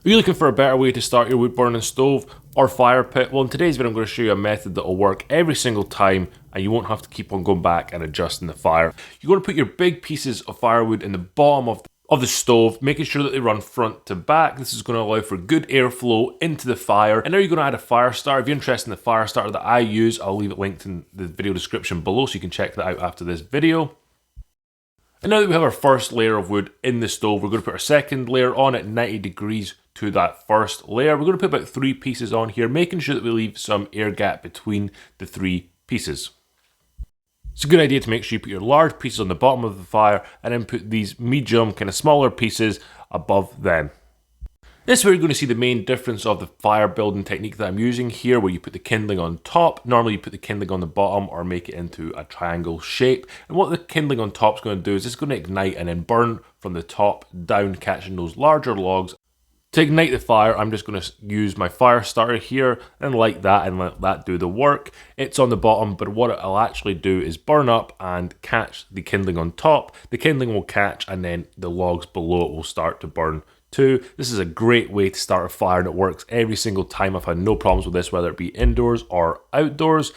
Are you looking for a better way to start your wood burning stove or fire pit? Well, in today's video I'm going to show you a method that will work every single time and you won't have to keep on going back and adjusting the fire. You're going to put your big pieces of firewood in the bottom of the stove, making sure that they run front to back. This is going to allow for good airflow into the fire. And now you're going to add a fire starter. If you're interested in the fire starter that I use, I'll leave it linked in the video description below so you can check that out after this video. And now that we have our first layer of wood in the stove, we're going to put our second layer on at 90 degrees to that first layer. We're going to put about 3 pieces on here, making sure that we leave some air gap between the 3 pieces. It's a good idea to make sure you put your large pieces on the bottom of the fire and then put these medium, kind of smaller pieces above them. This is where you're going to see the main difference of the fire building technique that I'm using here, where you put the kindling on top. Normally you put the kindling on the bottom or make it into a triangle shape. And what the kindling on top is going to do is it's going to ignite and then burn from the top down, catching those larger logs. To ignite the fire, I'm just going to use my fire starter here and light that and let that do the work. It's on the bottom, but what it'll actually do is burn up and catch the kindling on top. The kindling will catch and then the logs below it will start to burn too. This is a great way to start a fire and it works every single time. I've had no problems with this, whether it be indoors or outdoors.